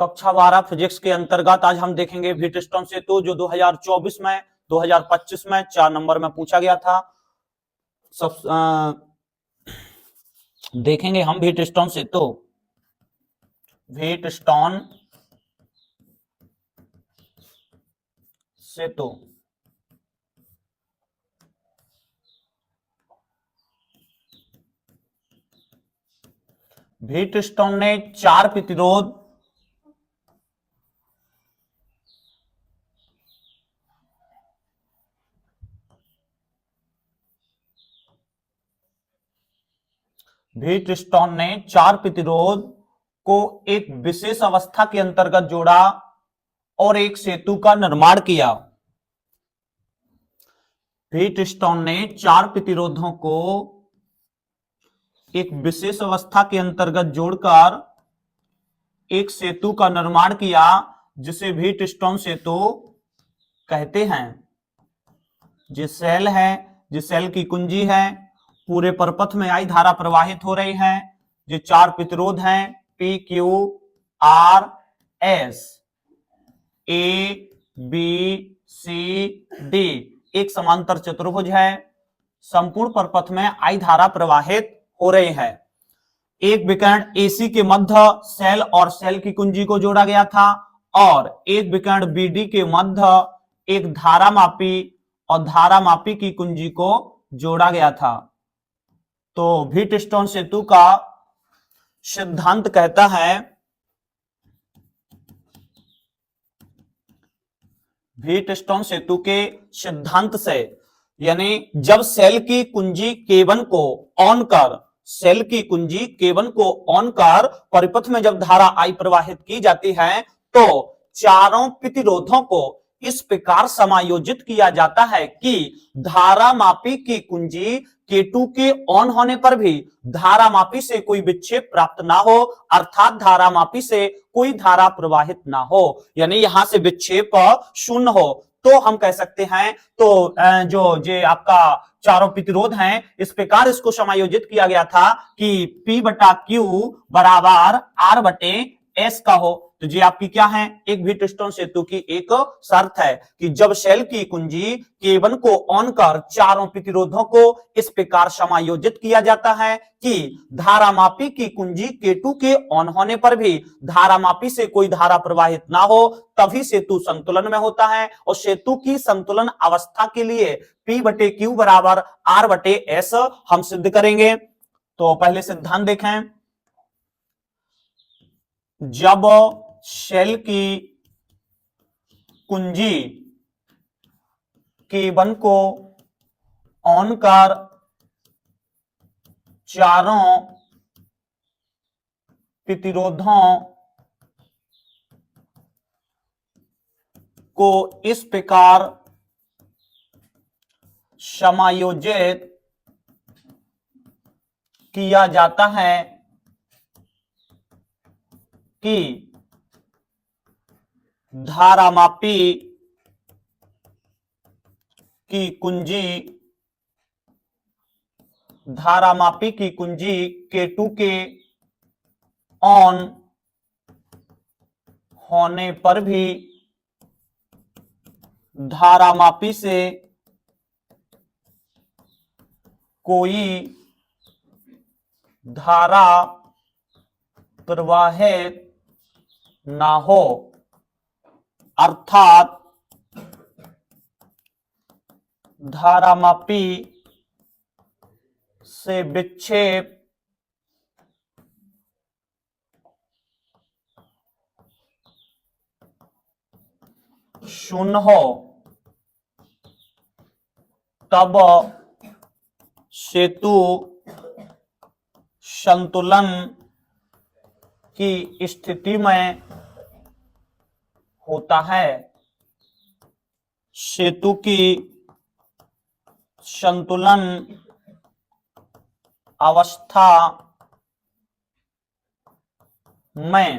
कक्षा 12 फिजिक्स के अंतर्गत आज हम देखेंगे व्हीटस्टोन सेतु जो 2024 में 2025 में 4 नंबर में पूछा गया था। सब देखेंगे हम व्हीटस्टोन सेतु। व्हीटस्टोन सेतु व्हीटस्टोन ने 4 प्रतिरोध व्हीटस्टोन ने 4 प्रतिरोध को एक विशेष अवस्था के अंतर्गत जोड़ा और एक सेतु का निर्माण किया। व्हीटस्टोन ने 4 प्रतिरोधों को एक विशेष अवस्था के अंतर्गत जोड़कर एक सेतु का निर्माण किया जिसे व्हीटस्टोन सेतु कहते हैं। जिस सेल है, जिस सेल की कुंजी है, पूरे परपथ में आई धारा प्रवाहित हो रही है। जो 4 प्रतिरोध हैं P Q R S, A B C D, एक समांतर चतुर्भुज है। संपूर्ण परपथ में आई धारा प्रवाहित हो रही है। एक विकर्ण एसी के मध्य सेल और सेल की कुंजी को जोड़ा गया था और एक विकर्ण बीडी के मध्य एक धारामापी और धारामापी की कुंजी को जोड़ा गया था। तो व्हीटस्टोन सेतु का सिद्धांत कहता है, व्हीटस्टोन सेतु के सिद्धांत से, यानी जब सेल की कुंजी K1 को ऑन कर, सेल की कुंजी K1 को ऑन कर परिपथ में जब धारा I प्रवाहित की जाती है तो चारों प्रतिरोधों को इस प्रकार समायोजित किया जाता है कि धारामापी की कुंजी K2 के ऑन होने पर भी धारामापी से कोई विक्षेप प्राप्त ना हो, अर्थात धारामापी से कोई धारा प्रवाहित ना हो, यानी यहां से विक्षेप शून्य हो। तो हम कह सकते हैं तो जो आपका चारों प्रतिरोध हैं इस प्रकार इसको समायोजित किया गया था कि P बटा Q बराबर R बटे S का हो। तो ये आपकी क्या है, एक व्हीटस्टोन सेतु की एक शर्त है कि जब सेल की कुंजी K1 को ऑन कर चारों प्रतिरोधों को इस प्रकार समायोजित किया जाता है कि धारामापी की कुंजी K2 के ऑन होने पर भी धारामापी से कोई धारा प्रवाहित ना हो, तभी सेतु संतुलन में होता है। और सेतु की संतुलन अवस्था के लिए P बटे Q बराबर R बटे S हम सिद्ध करेंगे। तो पहले सिद्धांत देखें। जब सेल की कुंजी K1 को ऑन कर चारों प्रतिरोधों को इस प्रकार समायोजित किया जाता है कि धारामापी की कुंजी K2 के ऑन होने पर भी धारामापी से कोई धारा प्रवाहित ना हो, अर्थात धारामापी से विक्षेप शून्य हो, तब सेतु संतुलन की स्थिति में होता है। सेतु की संतुलन अवस्था में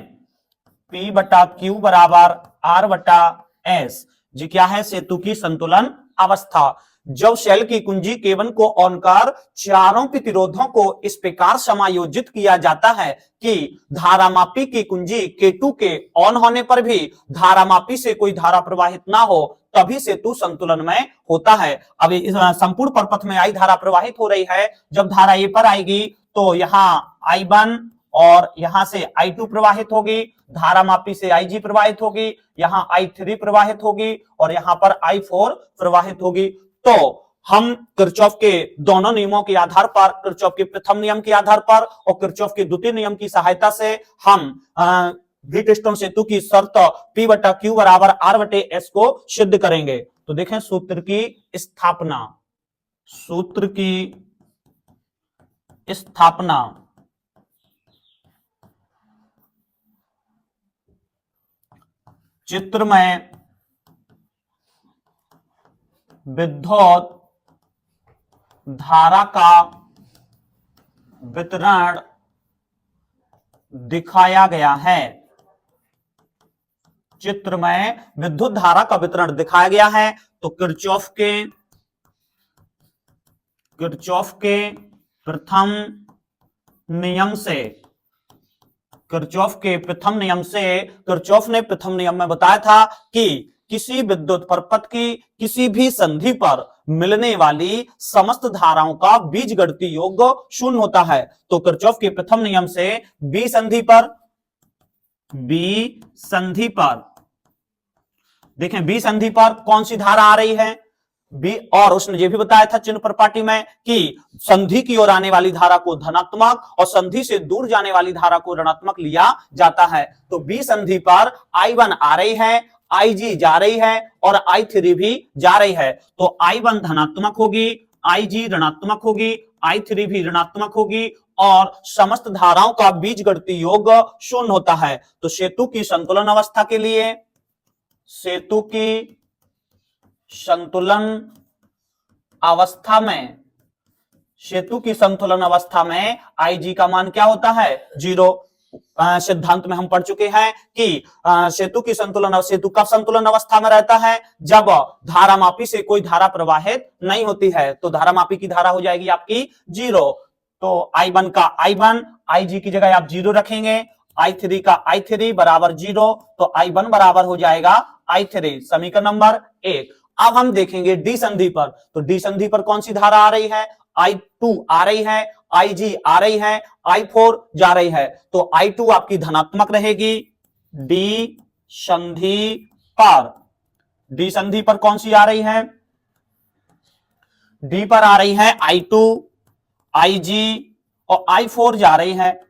P बटा Q बराबर R बटा S, जी क्या है, सेतु की संतुलन अवस्था। जब सेल की कुंजी K1 को ऑन कर चारों प्रतिरोधों को इस प्रकार समायोजित किया जाता है कि धारामापी की कुंजी K2 के ऑन होने पर भी धारामापी से कोई धारा प्रवाहित ना हो, तभी सेतु संतुलन में होता है। अब संपूर्ण परपथ में आई धारा प्रवाहित हो रही है, जब धारा ए पर आएगी तो यहां I1 और यहां से I2 प्रवाहित होगी, धारामापी से IG प्रवाहित होगी, यहां I3 प्रवाहित होगी और यहां पर I4 प्रवाहित होगी। तो हम किरचॉफ के दोनों नियमों के आधार पर, किरचॉफ के प्रथम नियम के आधार पर और किरचॉफ के द्वितीय नियम की सहायता से हम व्हीटस्टोन सेतु की शर्त P बटा Q बराबर R बटे S को सिद्ध करेंगे। तो देखें सूत्र की स्थापना, सूत्र की स्थापना चित्र में विद्युत धारा का वितरण दिखाया गया है। चित्र में विद्युत धारा का वितरण दिखाया गया है। तो किरचॉफ के प्रथम नियम से, किरचॉफ के प्रथम नियम से, किरचॉफ ने प्रथम नियम में बताया था कि किसी विद्युत परपथ की किसी भी संधि पर मिलने वाली समस्त धाराओं का बीजगणितीय योग शून्य होता है। तो किरचॉफ के प्रथम नियम से बी संधि पर देखें, बी संधि पर कौन सी धारा आ रही है बी, और उसने ये भी बताया था चिन्ह प्रपाटी में कि संधि की ओर आने वाली धारा को धनात्मक और संधि से दूर जाने वाली धारा को ऋणात्मक लिया जाता है। तो बी संधि पर I1 आ रही है, IG जा रही है और I3 भी जा रही है। तो I1 धनात्मक होगी, IG ऋणात्मक होगी, I3 भी ऋणात्मक होगी और समस्त धाराओं का बीजगणितीय योग शून्य होता है। तो सेतु की संतुलन अवस्था के लिए, सेतु की संतुलन अवस्था में, सेतु की संतुलन अवस्था में IG का मान क्या होता है? 0। सिद्धांत में हम पढ़ चुके हैं कि सेतु की संतुलन, सेतु कब संतुलन अवस्था में रहता है? जब धारामापी से कोई धारा प्रवाहित नहीं होती है। तो धारामापी की धारा हो जाएगी आपकी 0। तो I1 का I1, IG की जगह आप 0 रखेंगे, I3 का I3 बराबर 0, तो I1 बराबर हो जाएगा I3। समीकरण नंबर 1। अब हम देखेंगे डी संधि पर। तो डी संधि पर कौन सी धारा आ रही है? I2 आ रही है, IG आ रही है, I4 जा रही है। तो I2 आपकी धनात्मक रहेगी। डी संधि पर, डी संधि पर कौन सी आ रही है? डी पर आ रही है I2, IG और I4 जा रही है।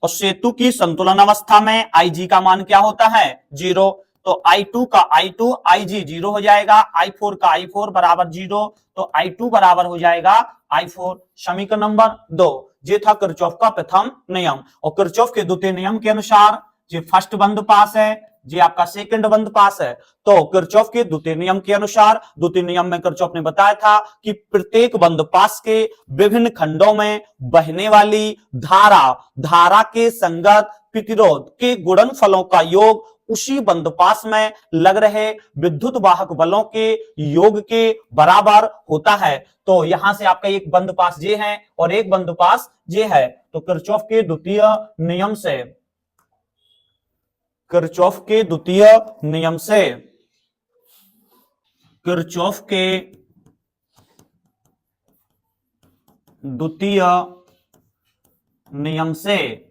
और सेतु की संतुलन अवस्था में IG का मान क्या होता है? 0। तो I2 का I2, IG 0 हो जाएगा, I4 का I4 बराबर 0, तो I2 बराबर हो जाएगा I4। समीकरण नंबर 2। ये था किरचॉफ का प्रथम नियम। और किरचॉफ के द्वितीय नियम के अनुसार ये फर्स्ट बंद पास है, ये आपका सेकंड बंद पास है। तो किरचॉफ के द्वितीय नियम के अनुसार, द्वितीय नियम में किरचॉफ ने बताया था कि प्रत्येक बंद पास के विभिन्न खंडों में बहने वाली धारा के संगत प्रतिरोध के गुणनफलों का योग उसी बंद पास में लग रहे विद्युत वाहक बलों के योग के बराबर होता है। तो यहां से आपका एक बंद पास ये है और एक बंद पास ये है। तो किरचॉफ के द्वितीय नियम से, किरचॉफ के द्वितीय नियम से, किरचॉफ के द्वितीय नियम से,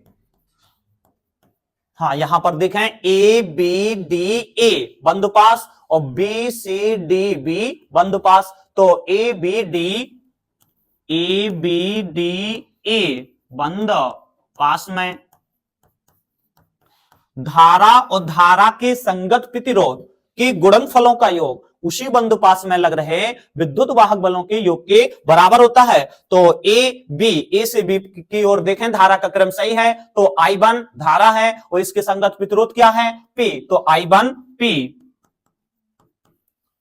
हाँ यहां पर देखें A B D A बंद पास और B C D B बंद पास। तो A B D A बंद पास में धारा और धारा के संगत प्रतिरोध के गुणनफलों का योग उसी बंद पास में लग रहे विद्युत वाहक बलों के योग के बराबर होता है। तो ए से बी की ओर देखें, धारा का क्रम सही है। तो I1 धारा है और इसके संगत प्रतिरोध क्या है? P। तो I1 P।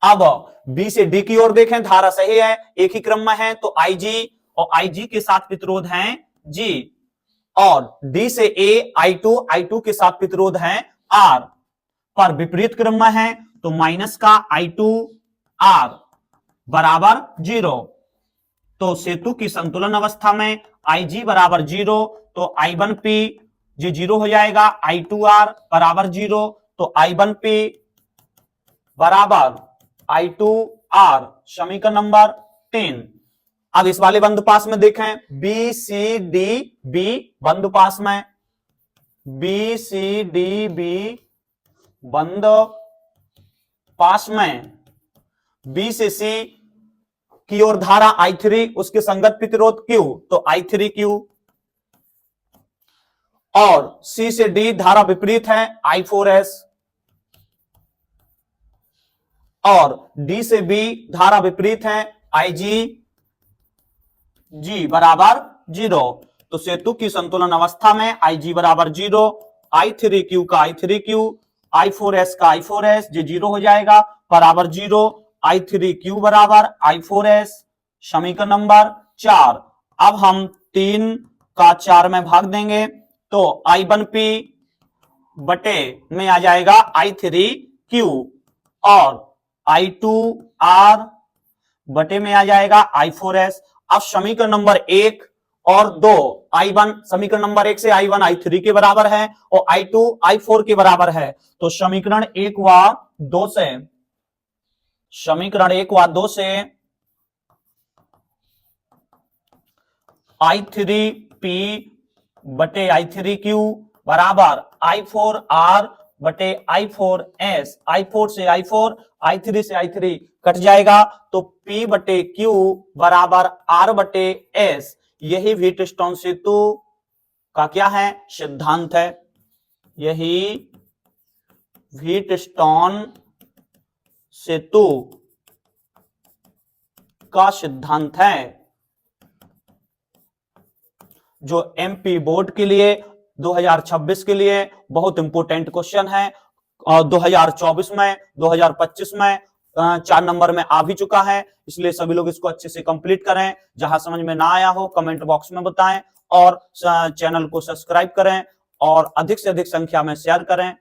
अब B से D की ओर देखें, धारा सही है, एक ही क्रम में है। तो IG और IG के साथ प्रतिरोध है G। और D से A I2 के साथ प्रतिरोध है R। पर विपरीत क्रम में है तो माइनस का I2 R बराबर 0। तो सेतु की संतुलन अवस्था में Ig बराबर 0, तो I1P ये 0 हो जाएगा, I2R बराबर 0, तो I1P बराबर I2R। समीकरण नंबर 3। अब इस वाले बंद पास में देखें, बी सी डी बी बंद पास में, बी सी डी बी बंद पास में, बी से सी की ओर धारा I3, उसके संगत प्रतिरोध Q, तो I3Q, और C से D धारा विपरीत है I4S, और D से B धारा विपरीत है IG G बराबर 0। तो सेतु की संतुलन अवस्था में Ig बराबर 0, I3Q का I3Q, I4S का I4S ये 0 हो जाएगा, बराबर 0, I3Q बराबर I4S। समीकरण नंबर 4। अब हम 3 का 4 में भाग देंगे, तो I1P बटे में आ जाएगा I3Q, और I2R बटे में आ जाएगा I4S। अब समीकरण नंबर 1 और 2, I1 समीकरण नंबर 1 से I1 I3 के बराबर है और I2 I4 के बराबर है, तो समीकरण 1 व 2 से, समीकरण 1 व 2 से I3P बटे I3Q बराबर I4R बटे I4S, I4 से I4, I3 से I3 कट जाएगा, तो P बटे Q बराबर R बटे S। यही व्हीटस्टोन सेतु का क्या है, सिद्धांत है। यही व्हीटस्टोन सेतु का सिद्धांत है, जो एमपी बोर्ड के लिए 2026 के लिए बहुत इंपोर्टेंट क्वेश्चन है, और 2024 में 2025 में 4 नंबर में आ भी चुका है, इसलिए सभी लोग इसको अच्छे से कंप्लीट करें। जहां समझ में ना आया हो कमेंट बॉक्स में बताएं, और चैनल को सब्सक्राइब करें और अधिक से अधिक संख्या में शेयर करें।